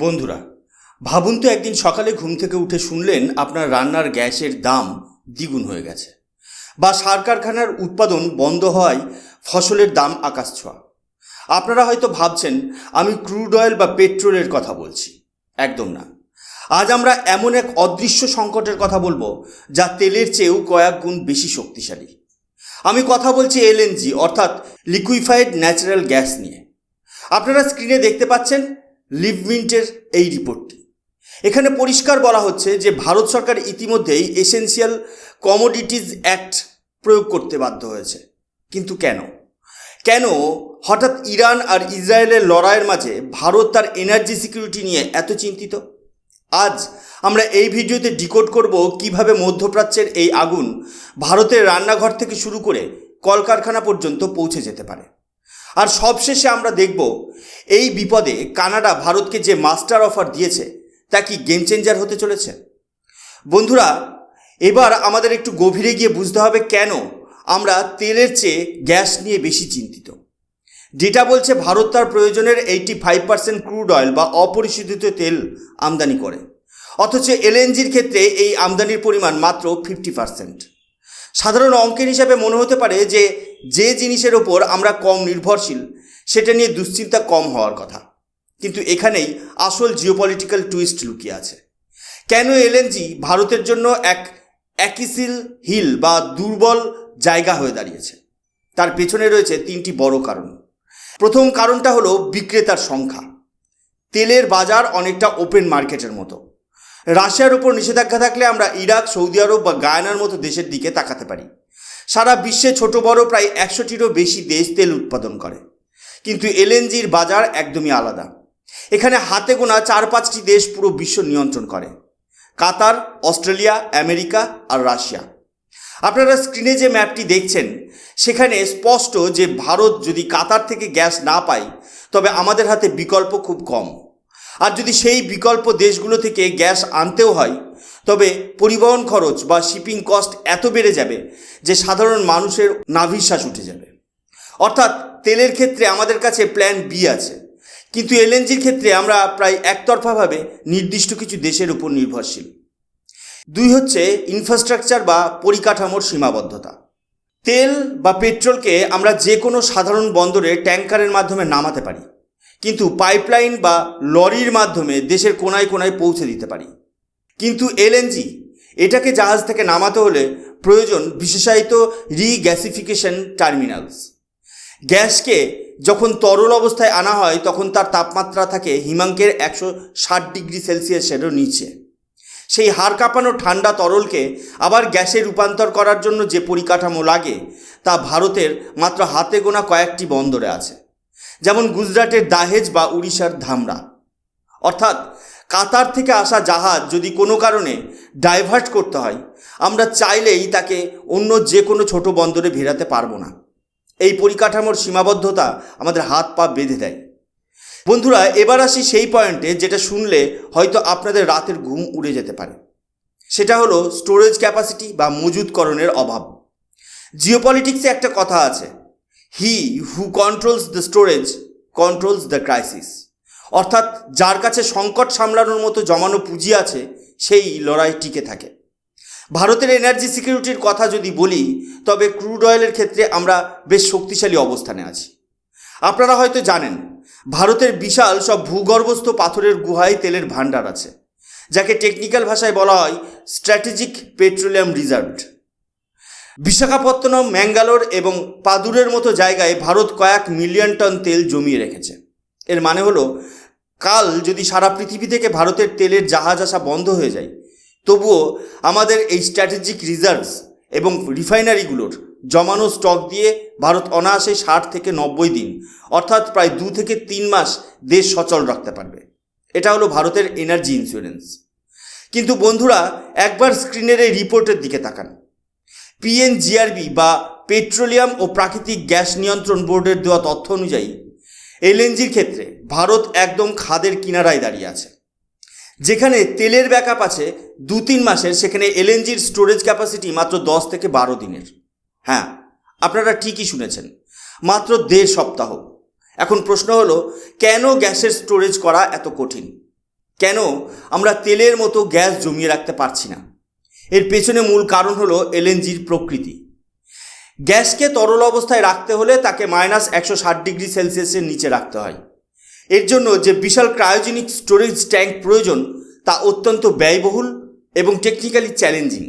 বন্ধুরা, ভাবুন তো একদিন সকালে ঘুম থেকে উঠে শুনলেন আপনার রান্নার গ্যাসের দাম দ্বিগুণ হয়ে গেছে, বা সার কারখানার উৎপাদন বন্ধ হওয়ায় ফসলের দাম আকাশ ছোঁয়া। আপনারা হয়তো ভাবছেন আমি ক্রুড অয়েল বা পেট্রোলের কথা বলছি। একদম না। আজ আমরা এমন এক অদৃশ্য সংকটের কথা বলবো যা তেলের চেয়েও কয়েক গুণ বেশি শক্তিশালী। আমি কথা বলছি এলএনজি অর্থাৎ লিকুইফাইড ন্যাচারাল গ্যাস নিয়ে। আপনারা স্ক্রিনে দেখতে পাচ্ছেন লিভমিন্টের এই রিপোর্টটি। এখানে পরিষ্কার বলা হচ্ছে যে ভারত সরকার ইতিমধ্যেই এসেনশিয়াল কমোডিটিজ অ্যাক্ট প্রয়োগ করতে বাধ্য হয়েছে। কিন্তু কেন হঠাৎ ইরান আর ইসরায়েলের লড়াইয়ের মাঝে ভারত তার এনার্জি সিকিউরিটি নিয়ে এত চিন্তিত? আজ আমরা এই ভিডিওতে ডিকোড করব কিভাবে মধ্যপ্রাচ্যের এই আগুন ভারতের রান্নাঘর থেকে শুরু করে কলকারখানা পর্যন্ত পৌঁছে যেতে পারে। আর সবশেষে আমরা দেখব এই বিপদে কানাডা ভারতকে যে মাস্টার অফার দিয়েছে তা কি গেম চেঞ্জার হতে চলেছে। বন্ধুরা, এবার আমাদের একটু গভীরে গিয়ে বুঝতে হবে কেন আমরা তেলের চেয়ে গ্যাস নিয়ে বেশি চিন্তিত। ডেটা বলছে ভারত তার প্রয়োজনের 85% ক্রুড অয়েল বা অপরিশোধিত তেল আমদানি করে, অথচ এলএনজির ক্ষেত্রে এই আমদানির পরিমাণ মাত্র 50%। সাধারণ অঙ্কের হিসাবে মনে হতে পারে যে জিনিসের ওপর আমরা কম নির্ভরশীল সেটা নিয়ে দুশ্চিন্তা কম হওয়ার কথা, কিন্তু এখানেই আসল জিওপলিটিক্যাল টুইস্ট লুকিয়ে আছে। কেন এলএনজি ভারতের জন্য এক অ্যাকিসিল হিল বা দুর্বল জায়গা হয়ে দাঁড়িয়েছে? তার পেছনে রয়েছে তিনটি বড় কারণ। প্রথম কারণটা হলো বিক্রেতার সংখ্যা। তেলের বাজার অনেকটা ওপেন মার্কেটের মতো। রাশিয়ার উপর নিষেধাজ্ঞা থাকলে আমরা ইরাক, সৌদি আরব বা গায়ানার মতো দেশের দিকে তাকাতে পারি। সারা বিশ্বে ছোট বড় প্রায় 100টিরও বেশি দেশ তেল উৎপাদন করে, কিন্তু এলএনজির বাজার একদমই আলাদা। এখানে হাতে গোনা 4-5টি দেশ পুরো বিশ্ব নিয়ন্ত্রণ করে: কাতার, অস্ট্রেলিয়া, আমেরিকা আর রাশিয়া। আপনারা স্ক্রিনে যে ম্যাপটি দেখছেন সেখানে স্পষ্ট যে ভারত যদি কাতার থেকে গ্যাস না পায় তবে আমাদের হাতে বিকল্প খুব কম। আর যদি সেই বিকল্প দেশগুলো থেকে গ্যাস আনতেও হয় তবে পরিবহন খরচ বা শিপিং কস্ট এত বেড়ে যাবে যে সাধারণ মানুষের নাভিশ্বাস উঠে যাবে। অর্থাৎ তেলের ক্ষেত্রে আমাদের কাছে প্ল্যান বি আছে, কিন্তু এলএনজির ক্ষেত্রে আমরা প্রায় একতরফাভাবে নির্দিষ্ট কিছু দেশের উপর নির্ভরশীল। দুই হচ্ছে ইনফ্রাস্ট্রাকচার বা পরিকাঠামোর সীমাবদ্ধতা। তেল বা পেট্রোলকে আমরা যে কোনো সাধারণ বন্দরে ট্যাঙ্কারের মাধ্যমে নামাতে পারি, কিন্তু পাইপলাইন বা লরির মাধ্যমে দেশের কোনায় কোনায় পৌঁছে দিতে পারি। কিন্তু এলএনজি এটাকে জাহাজ থেকে নামাতে হলে প্রয়োজন বিশেষায়িত রিগ্যাসিফিকেশন টার্মিনালস। গ্যাসকে যখন তরল অবস্থায় আনা হয় তখন তার তাপমাত্রা থাকে হিমাঙ্কের 160 ডিগ্রি সেলসিয়াসেরও নিচে। সেই হাড় কাঁপানো ঠান্ডা তরলকে আবার গ্যাসে রূপান্তর করার জন্য যে পরিকাঠামো লাগে তা ভারতের মাত্র হাতে গোনা কয়েকটি বন্দরে আছে, যেমন গুজরাটের দাহেজ বা উড়িষ্যার ধামরা। অর্থাৎ কাতার থেকে আসা জাহাজ যদি কোনো কারণে ডাইভার্ট করতে হয় আমরা চাইলেই তাকে অন্য যে কোনো ছোট বন্দরে ভেড়াতে পারবো না। এই পরিকাঠামোর সীমাবদ্ধতা আমাদের হাত পা বেঁধে দেয়। বন্ধুরা, এবার আসি সেই পয়েন্টে যেটা শুনলে হয়তো আপনাদের রাতের ঘুম উড়ে যেতে পারে। সেটা হলো স্টোরেজ ক্যাপাসিটি বা মজুতকরণের অভাব। জিওপলিটিক্সে একটা কথা আছে, he who controls the storage controls the crisis. অর্থাৎ যার কাছে সংকট সামলানোর মতো জমানো পুঁজি আছে সেই লড়াই টিকে থাকে। ভারতের এনার্জি সিকিউরিটির কথা যদি বলি তবে ক্রুড অয়েলের ক্ষেত্রে আমরা বেশ শক্তিশালী অবস্থানে আছি। আপনারা হয়তো জানেন ভারতের বিশাল সব ভূগর্ভস্থ পাথরের গুহায় তেলের ভাণ্ডার আছে, যাকে টেকনিক্যাল ভাষায় বলা হয় strategic petroleum reserve. Visakhapatnam, Mangalore এবং পাদুরের মতো জায়গায় ভারত কয়েক মিলিয়ন টন তেল জমিয়ে রেখেছে। এর মানে হলো কাল যদি সারা পৃথিবী থেকে ভারতের তেলের জাহাজ আসা বন্ধ হয়ে যায় তবুও আমাদের এই স্ট্র্যাটেজিক রিজার্ভস এবং রিফাইনারিগুলোর জমানো স্টক দিয়ে ভারত অনায়াসে 60 থেকে 90 দিন অর্থাৎ প্রায় 2 থেকে 3 মাস দেশ সচল রাখতে পারবে। এটা হলো ভারতের এনার্জি ইন্স্যুরেন্স। কিন্তু বন্ধুরা, একবার স্ক্রিনের এই রিপোর্টের দিকে তাকান। পিএনজিআরবি বা পেট্রোলিয়াম ও প্রাকৃতিক গ্যাস নিয়ন্ত্রণ বোর্ডের দেওয়া তথ্য অনুযায়ী এলএনজির ক্ষেত্রে ভারত একদম খাদের কিনারায় দাঁড়িয়ে আছে। যেখানে তেলের ব্যাকআপ আছে 2-3 মাসের, সেখানে এলএনজির স্টোরেজ ক্যাপাসিটি মাত্র 10 থেকে 12 দিনের। হ্যাঁ, আপনারা ঠিকই শুনেছেন, মাত্র 1.5 সপ্তাহ। এখন প্রশ্ন হলো, কেন গ্যাসের স্টোরেজ করা এত কঠিন? কেন আমরা তেলের মতো গ্যাস জমিয়ে রাখতে পারছি না? এর পেছনে মূল কারণ হলো এলএনজির প্রকৃতি। গ্যাসকে তরল অবস্থায় রাখতে হলে তাকে -160°C নিচে রাখতে হয়। এর জন্য যে বিশাল ক্রায়োজেনিক স্টোরেজ ট্যাঙ্ক প্রয়োজন তা অত্যন্ত ব্যয়বহুল এবং টেকনিক্যালি চ্যালেঞ্জিং।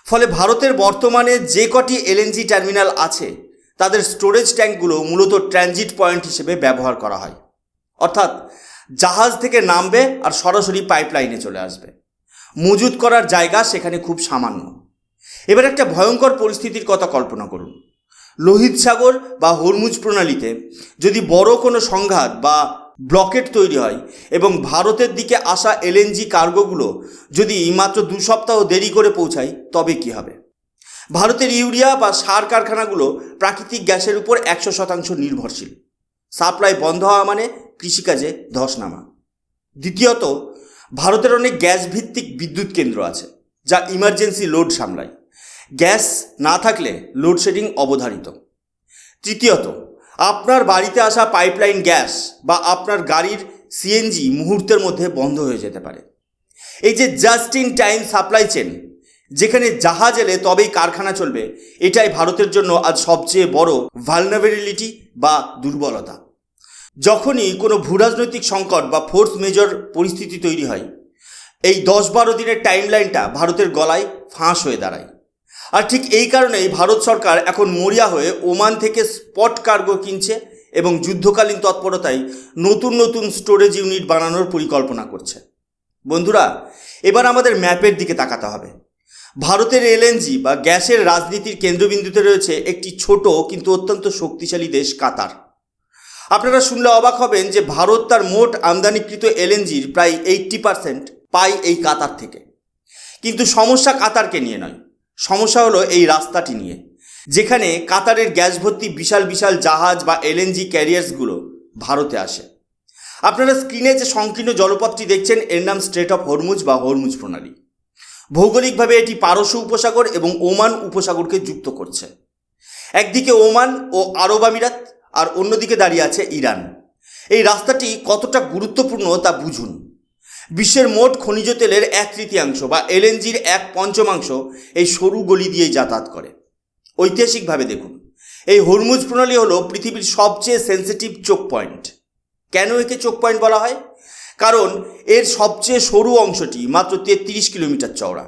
ফলে ভারতের বর্তমানে যে কটি এলএনজি টার্মিনাল আছে তাদের স্টোরেজ ট্যাঙ্কগুলো মূলত ট্রানজিট পয়েন্ট হিসেবে ব্যবহার করা হয়। অর্থাৎ জাহাজ থেকে নামবে আর সরাসরি পাইপলাইনে চলে আসবে। মজুত করার জায়গা সেখানে খুব সামান্য। এবার একটা ভয়ঙ্কর পরিস্থিতির কথা কল্পনা করুন। লোহিত সাগর বা হরমুজ প্রণালীতে যদি বড় কোনো সংঘাত বা ব্লকেট তৈরি হয় এবং ভারতের দিকে আসা এলএনজি কার্গোগুলো যদি মাত্র 2 সপ্তাহ দেরি করে পৌঁছায়, তবে কি হবে? ভারতের ইউরিয়া বা সার কারখানাগুলো প্রাকৃতিক গ্যাসের উপর 100% নির্ভরশীল। সাপ্লাই বন্ধ হওয়া মানে কৃষিকাজে ধস নামা। দ্বিতীয়ত, ভারতের অনেক গ্যাস ভিত্তিক বিদ্যুৎ কেন্দ্র আছে যা ইমার্জেন্সি লোড সামলায়। গ্যাস না থাকলে লোডশেডিং অবধারিত। তৃতীয়ত, আপনার বাড়িতে আসা পাইপলাইন গ্যাস বা আপনার গাড়ির সিএনজি মুহূর্তের মধ্যে বন্ধ হয়ে যেতে পারে। এই যে just in time supply chain, যেখানে জাহাজ এলে তবেই কারখানা চলবে, এটাই ভারতের জন্য আজ সবচেয়ে বড় ভালনারেবিলিটি বা দুর্বলতা। যখনই কোনো ভূরাজনৈতিক সংকট বা ফোর্স মেজর পরিস্থিতি তৈরি হয়, এই 10-12 দিনের টাইমলাইনটা ভারতের গলায় ফাঁস হয়ে দাঁড়ায়। আর ঠিক এই কারণেই ভারত সরকার এখন মরিয়া হয়ে ওমান থেকে স্পট কার্গো কিনছে এবং যুদ্ধকালীন তৎপরতায় নতুন নতুন স্টোরেজ ইউনিট বানানোর পরিকল্পনা করছে। বন্ধুরা, এবার আমাদের ম্যাপের দিকে তাকাতে হবে। ভারতের এলএনজি বা গ্যাসের রাজনীতির কেন্দ্রবিন্দুতে রয়েছে একটি ছোট কিন্তু অত্যন্ত শক্তিশালী দেশ, কাতার। আপনারা শুনলে অবাক হবেন যে ভারত তার মোট আমদানিকৃত এলএনজির প্রায় 80% পায় এই কাতার থেকে। কিন্তু সমস্যা কাতারকে নিয়ে নয়, সমস্যা হলো এই রাস্তাটি নিয়ে, যেখানে কাতারের গ্যাস ভর্তি বিশাল বিশাল জাহাজ বা এলএনজি ক্যারিয়ার্সগুলো ভারতে আসে। আপনারা স্ক্রিনে যে সংকীর্ণ জলপথটি দেখছেন, এর নাম স্ট্রেট অফ হরমুজ বা হরমুজ প্রণালী। ভৌগোলিকভাবে এটি পারস্য উপসাগর এবং ওমান উপসাগরকে যুক্ত করছে। একদিকে ওমান ও আরব আমিরাত আর অন্যদিকে দাঁড়িয়ে আছে ইরান। এই রাস্তাটি কতটা গুরুত্বপূর্ণ তা বুঝুন। বিশ্বের মোট খনিজ তেলের 1/3 বা এলএনজির 1/5 এই সরু গলি দিয়েই যাতায়াত করে। ঐতিহাসিকভাবে দেখুন, এই হরমুজ প্রণালী হলো পৃথিবীর সবচেয়ে সেন্সিটিভ চোক পয়েন্ট। কেন একে চোক পয়েন্ট বলা হয়? কারণ এর সবচেয়ে সরু অংশটি মাত্র 33 কিলোমিটার চওড়া।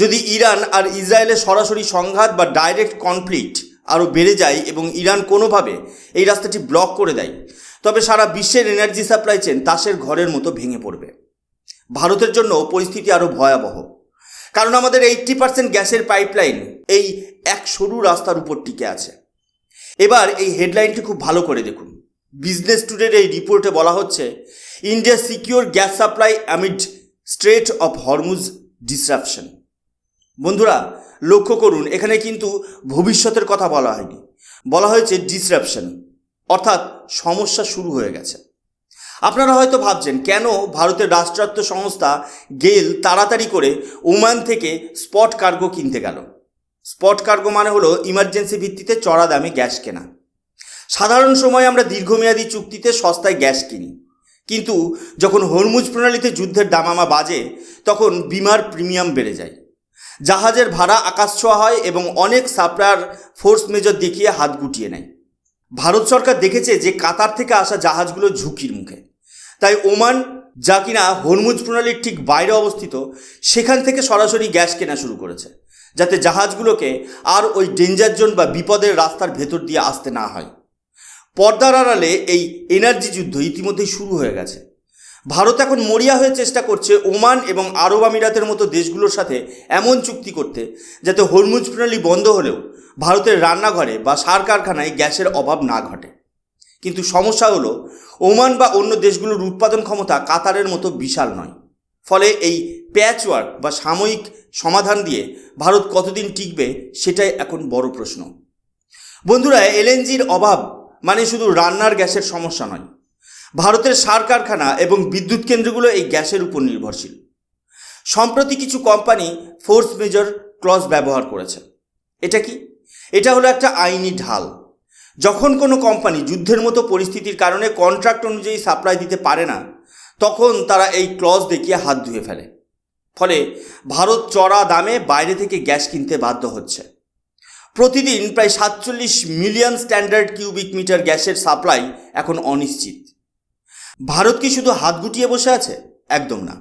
যদি ইরান আর ইসরায়েলের সরাসরি সংঘাত বা ডাইরেক্ট কনফ্লিক্ট আরও বেড়ে যায় এবং ইরান কোনোভাবে এই রাস্তাটি ব্লক করে দেয়, তবে সারা বিশ্বের এনার্জি সাপ্লাই চেন তাসের ঘরের মতো ভেঙে পড়বে। ভারতের জন্য পরিস্থিতি আরও ভয়াবহ, কারণ আমাদের 80% গ্যাসের পাইপলাইন এই এক সরু রাস্তার উপর টিকে আছে। এবার এই হেডলাইনটি খুব ভালো করে দেখুন। বিজনেস টুডের এই রিপোর্টে বলা হচ্ছে, India secure gas supply amid strait of Hormuz disruption. বন্ধুরা, লক্ষ্য করুন, এখানে কিন্তু ভবিষ্যতের কথা বলা হয়নি, বলা হয়েছে ডিসরাপশন, অর্থাৎ সমস্যা শুরু হয়ে গেছে। আপনারা হয়তো ভাবছেন, কেন ভারতের রাষ্ট্রায়ত্ত সংস্থা গেল তাড়াতাড়ি করে ওমান থেকে স্পট কার্গো কিনতে গেল? স্পট কার্গো মানে হলো ইমার্জেন্সি ভিত্তিতে চড়া দামে গ্যাস কেনা। সাধারণ সময়ে আমরা দীর্ঘমেয়াদী চুক্তিতে সস্তায় গ্যাস কিনি, কিন্তু যখন হরমুজ প্রণালীতে যুদ্ধের দামামা বাজে, তখন বিমার প্রিমিয়াম বেড়ে যায়, জাহাজের ভাড়া আকাশ ছোঁয়া হয় এবং অনেক সাপ্লায়ার ফোর্স মেজর দেখিয়ে হাত গুটিয়ে নেয়। ভারত সরকার দেখেছে যে কাতার থেকে আসা জাহাজগুলো ঝুঁকির মুখে, তাই ওমান, যা কিনা হরমুজ প্রণালীর ঠিক বাইরে অবস্থিত, সেখান থেকে সরাসরি গ্যাস কেনা শুরু করেছে, যাতে জাহাজগুলোকে আর ওই ডেঞ্জার জোন বা বিপদের রাস্তার ভেতর দিয়ে আসতে না হয়। পর্দার আড়ালে এই এনার্জি যুদ্ধ ইতিমধ্যেই শুরু হয়ে গেছে। ভারত এখন মরিয়া হয়ে চেষ্টা করছে ওমান এবং আরব আমিরাতের মতো দেশগুলোর সাথে এমন চুক্তি করতে, যাতে হরমুজ প্রণালী বন্ধ হলেও ভারতের রান্নাঘরে বা সার কারখানায় গ্যাসের অভাব না ঘটে। কিন্তু সমস্যা হলো, ওমান বা অন্য দেশগুলোর উৎপাদন ক্ষমতা কাতারের মতো বিশাল নয়। ফলে এই প্যাচওয়ার্ক বা সাময়িক সমাধান দিয়ে ভারত কতদিন টিকবে, সেটাই এখন বড় প্রশ্ন। বন্ধুরা, এলএনজির অভাব মানে শুধু রান্নার গ্যাসের সমস্যা নয়। ভারতের সার কারখানা এবং বিদ্যুৎ কেন্দ্রগুলো এই গ্যাসের উপর নির্ভরশীল। সম্প্রতি কিছু কোম্পানি ফোর্স মেজর ক্লজ ব্যবহার করেছে। এটা কি? এটা হলো একটা আইনি ঢাল। যখন কোনো কোম্পানি যুদ্ধের মতো পরিস্থিতির কারণে কন্ট্রাক্ট অনুযায়ী সাপ্লাই দিতে পারে না, তখন তারা এই ক্লজ দেখিয়ে হাত ধুয়ে ফেলে। ফলে ভারত চড়া দামে বাইরে থেকে গ্যাস কিনতে বাধ্য হচ্ছে। প্রতিদিন প্রায় 47 মিলিয়ন স্ট্যান্ডার্ড কিউবিক মিটার গ্যাসের সাপ্লাই এখন অনিশ্চিত। ভারত কি শুধু হাত গুটিয়ে বসে আছে? একদম না।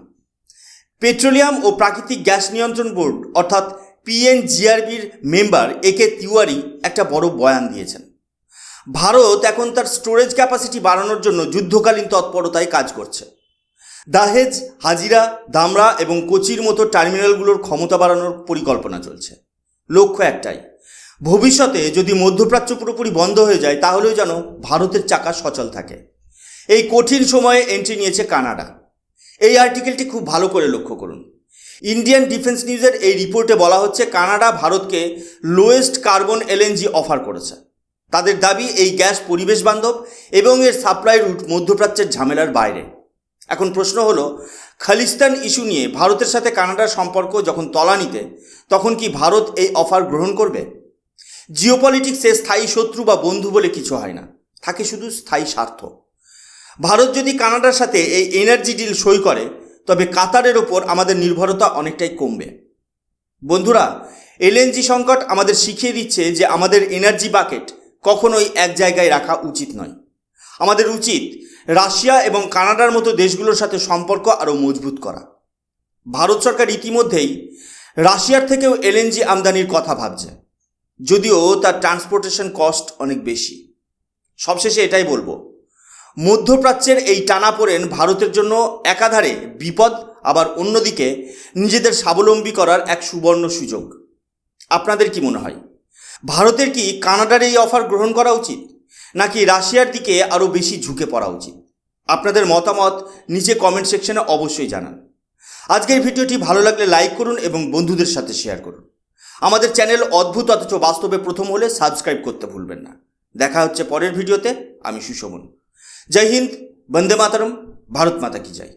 পেট্রোলিয়াম ও প্রাকৃতিক গ্যাস নিয়ন্ত্রণ বোর্ড অর্থাৎ PNGRBর মেম্বার AK তিওয়ারি একটা বড় বয়ান দিয়েছেন। ভারত এখন তার স্টোরেজ ক্যাপাসিটি বাড়ানোর জন্য যুদ্ধকালীন তৎপরতায় কাজ করছে। দাহেজ, হাজিরা, দামরা এবং কোচির মতো টার্মিনালগুলোর ক্ষমতা বাড়ানোর পরিকল্পনা চলছে। লক্ষ্য একটাই, ভবিষ্যতে যদি মধ্যপ্রাচ্য পুরোপুরি বন্ধ হয়ে যায় তাহলেও যেন ভারতের চাকা সচল থাকে। এই কঠিন সময়ে এন্ট্রি নিয়েছে কানাডা। এই আর্টিকেলটি খুব ভালো করে লক্ষ্য করুন। ইন্ডিয়ান ডিফেন্স নিউজের এই রিপোর্টে বলা হচ্ছে কানাডা ভারতকে লোয়েস্ট কার্বন LNG অফার করেছে। তাদের দাবি এই গ্যাস পরিবেশ বান্ধব এবং এর সাপ্লাই রুট মধ্যপ্রাচ্যের ঝামেলার বাইরে। এখন প্রশ্ন হলো, খালিস্তান ইস্যু নিয়ে ভারতের সাথে কানাডার সম্পর্ক যখন তলানিতে, তখন কি ভারত এই অফার গ্রহণ করবে? জিওপলিটিক্সে স্থায়ী শত্রু বা বন্ধু বলে কিছু হয় না, থাকে শুধু স্থায়ী স্বার্থ। ভারত যদি কানাডার সাথে এই এনার্জি ডিল সই করে তবে কাতারের ওপর আমাদের নির্ভরতা অনেকটাই কমবে। বন্ধুরা, LNG সংকট আমাদের শিখিয়ে দিচ্ছে যে আমাদের এনার্জি বাকেট কখনোই এক জায়গায় রাখা উচিত নয়। আমাদের উচিত রাশিয়া এবং কানাডার মতো দেশগুলোর সাথে সম্পর্ক আরও মজবুত করা। ভারত সরকার ইতিমধ্যেই রাশিয়ার থেকেও LNG আমদানির কথা ভাবছে, যদিও তার ট্রান্সপোর্টেশন কস্ট অনেক বেশি। সবশেষে এটাই বলবো, মধ্যপ্রাচ্যের এই টানাপোড়েন ভারতের জন্য একাধারে বিপদ, আবার অন্যদিকে নিজেদের স্বাবলম্বী করার এক সুবর্ণ সুযোগ। আপনাদের কি মনে হয়, ভারতের কি কানাডার এই অফার গ্রহণ করা উচিত, নাকি রাশিয়ার দিকে আরও বেশি ঝুঁকে পড়া উচিত? আপনাদের মতামত নিচে কমেন্ট সেকশনে অবশ্যই জানান। আজকের ভিডিওটি ভালো লাগলে লাইক করুন এবং বন্ধুদের সাথে শেয়ার করুন। আমাদের চ্যানেল অদ্ভুত অথচ বাস্তবে প্রথম হলে সাবস্ক্রাইব করতে ভুলবেন না। দেখা হচ্ছে পরের ভিডিওতে। আমি সুশোভন। জয় হিন্দ, বন্দে মাতরম, ভারত মাতা কি জয়।